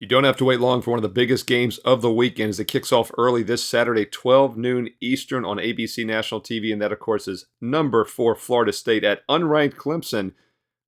You don't have to wait long for one of the biggest games of the weekend as it kicks off early this Saturday, 12 noon Eastern on ABC National TV. And that, of course, is number 4 Florida State at unranked Clemson.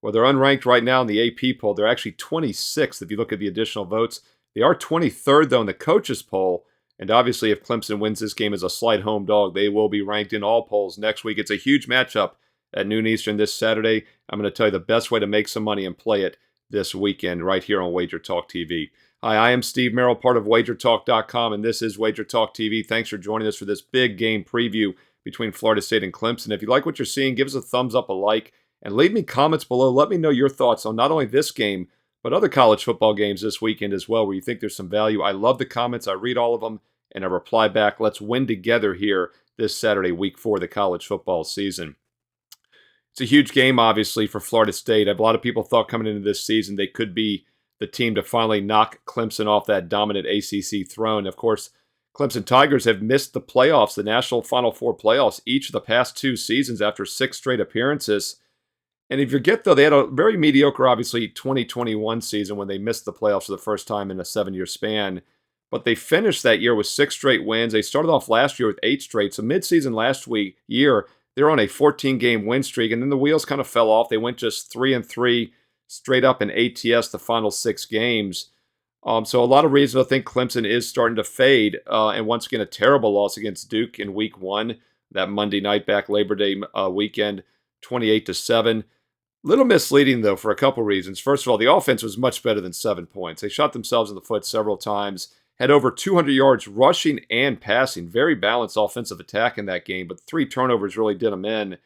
Well, they're unranked right now in the AP poll. They're actually 26th if you look at the additional votes. They are 23rd, though, in the coaches poll. And obviously, if Clemson wins this game as a slight home dog, they will be ranked in all polls next week. It's a huge matchup at noon Eastern this Saturday. I'm going to tell you the best way to make some money and play it this weekend right here on Wager Talk TV. Hi, I am Steve Merrill, part of WagerTalk.com, and this is Wager Talk TV. Thanks for joining us for this big game preview between Florida State and Clemson. If you like what you're seeing, give us a thumbs up, a like, and leave me comments below. Let me know your thoughts on not only this game, but other college football games this weekend as well, where you think there's some value. I love the comments. I read all of them, and I reply back. Let's win together here this Saturday, week 4 of the college football season. It's a huge game, obviously, for Florida State. A lot of people thought coming into this season they could be the team to finally knock Clemson off that dominant ACC throne. Of course, Clemson Tigers have missed the playoffs, the National Final Four playoffs, each of the past 2 seasons after 6 straight appearances. And if you forget, though, they had a very mediocre, obviously, 2021 season when they missed the playoffs for the first time in a 7-year span. But they finished that year with 6 straight wins. They started off last year with 8 straight. So midseason year, they were on a 14-game win streak, and then the wheels kind of fell off. They went just 3-3 straight up in ATS the final 6 games. So a lot of reasons I think Clemson is starting to fade. And once again, a terrible loss against Duke in week 1, that Monday night back Labor Day weekend, 28-7. Little misleading, though, for a couple reasons. First of all, the offense was much better than 7 points. They shot themselves in the foot several times, had over 200 yards rushing and passing. Very balanced offensive attack in that game, but 3 turnovers really did them in.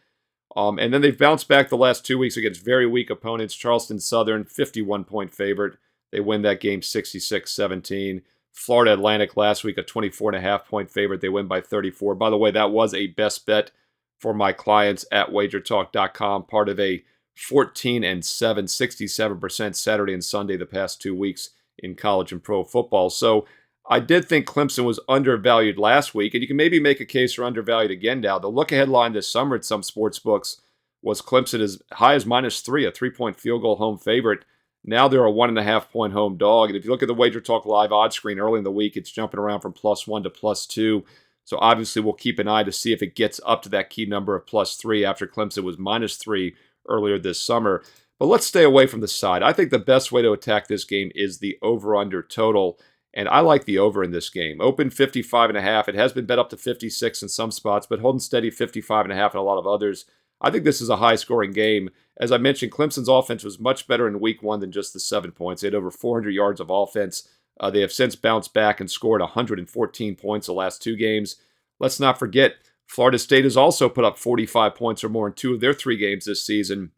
And then they've bounced back the last 2 weeks against very weak opponents. Charleston Southern, 51-point favorite. They win that game 66-17. Florida Atlantic last week, a 24.5-point favorite. They win by 34. By the way, that was a best bet for my clients at wagertalk.com, part of a 14-7, 67% Saturday and Sunday the past 2 weeks in college and pro football. So I did think Clemson was undervalued last week, and you can maybe make a case for undervalued again now. The look-ahead line this summer at some sports books was Clemson as high as -3, a 3-point field goal home favorite. Now they're a 1.5-point home dog. And if you look at the Wager Talk Live odds screen early in the week, it's jumping around from +1 to +2. So obviously we'll keep an eye to see if it gets up to that key number of +3 after Clemson was -3 earlier this summer. But let's stay away from the side. I think the best way to attack this game is the over-under total. And I like the over in this game. Open 55.5. It has been bet up to 56 in some spots, but holding steady 55.5 in a lot of others. I think this is a high-scoring game. As I mentioned, Clemson's offense was much better in week 1 than just the 7 points. They had over 400 yards of offense. They have since bounced back and scored 114 points the last 2 games. Let's not forget, Florida State has also put up 45 points or more in 2 of their 3 games this season.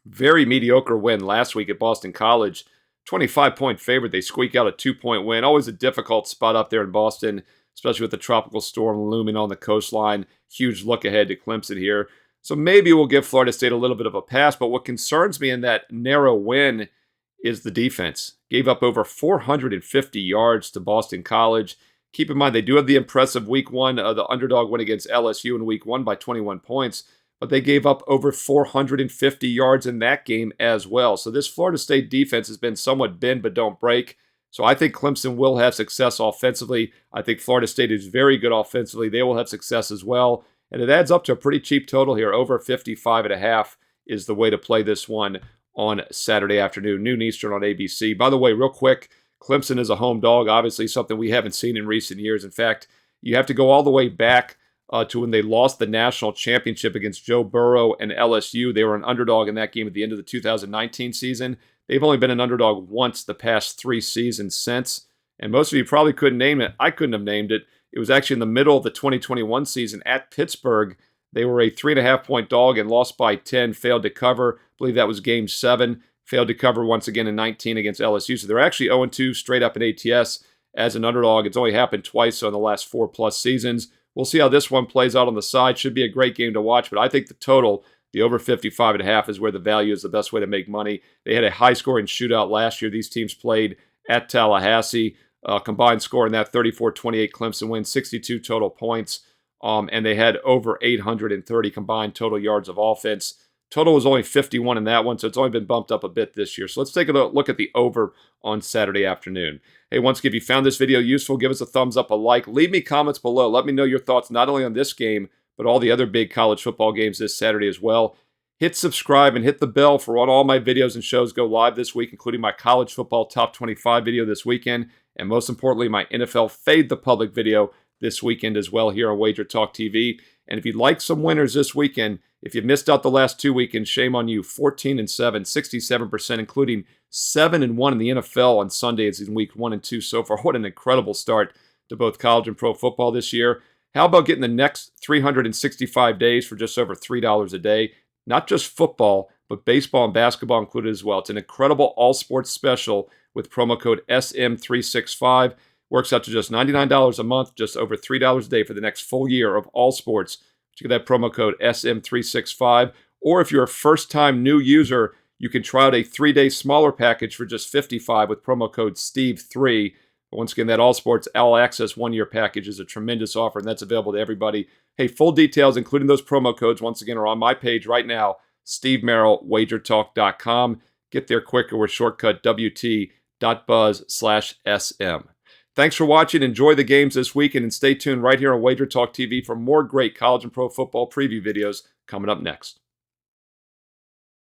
Very mediocre win last week at Boston College. 25-point favorite. They squeak out a 2-point win. Always a difficult spot up there in Boston, especially with the tropical storm looming on the coastline. Huge look ahead to Clemson here. So maybe we'll give Florida State a little bit of a pass, but what concerns me in that narrow win is the defense. Gave up over 450 yards to Boston College. Keep in mind, they do have the impressive week 1, the underdog win against LSU in week 1 by 21 points. But they gave up over 450 yards in that game as well. So this Florida State defense has been somewhat bend but don't break. So I think Clemson will have success offensively. I think Florida State is very good offensively. They will have success as well. And it adds up to a pretty cheap total here. Over 55.5 is the way to play this one on Saturday afternoon, noon Eastern on ABC. By the way, real quick, Clemson is a home dog. Obviously something we haven't seen in recent years. In fact, you have to go all the way back to when they lost the national championship against Joe Burrow and LSU. They were an underdog in that game at the end of the 2019 season. They've only been an underdog once the past 3 seasons since. And most of you probably couldn't name it. I couldn't have named it. It was actually in the middle of the 2021 season at Pittsburgh. They were a 3.5-point dog and lost by 10, failed to cover. I believe that was game 7. Failed to cover once again in 19 against LSU. So they're actually 0-2 straight up in ATS as an underdog. It's only happened twice in the last 4+ seasons. We'll see how this one plays out on the side. Should be a great game to watch, but I think the total, the over 55.5, is where the value is the best way to make money. They had a high-scoring shootout last year. These teams played at Tallahassee. Combined score in that 34-28 Clemson win, 62 total points, and they had over 830 combined total yards of offense. Total was only 51 in that one, so it's only been bumped up a bit this year. So let's take a look at the over on Saturday afternoon. Hey, once again, if you found this video useful, give us a thumbs up, a like. Leave me comments below. Let me know your thoughts not only on this game, but all the other big college football games this Saturday as well. Hit subscribe and hit the bell for when all my videos and shows go live this week, including my college football top 25 video this weekend, and most importantly, my NFL Fade the Public video this weekend as well here on Wager Talk TV. And if you'd like some winners this weekend, if you missed out the last 2 weekends, shame on you. 14-7, 67%, including 7-1 in the NFL on Sundays in week 1 and 2 so far. What an incredible start to both college and pro football this year. How about getting the next 365 days for just over $3 a day? Not just football, but baseball and basketball included as well. It's an incredible all-sports special with promo code SM365. Works out to just $99 a month, just over $3 a day for the next full year of all sports. You get that promo code SM365. Or if you're a first-time new user, you can try out a 3-day smaller package for just $55 with promo code STEVE3. Once again, that all sports all access 1-year package is a tremendous offer, and that's available to everybody. Hey, full details, including those promo codes, once again, are on my page right now, Steve Merrill, wagertalk.com. Get there quicker with shortcut wt.buzz/SM. Thanks for watching. Enjoy the games this weekend, and stay tuned right here on Wager Talk TV for more great college and pro football preview videos coming up next.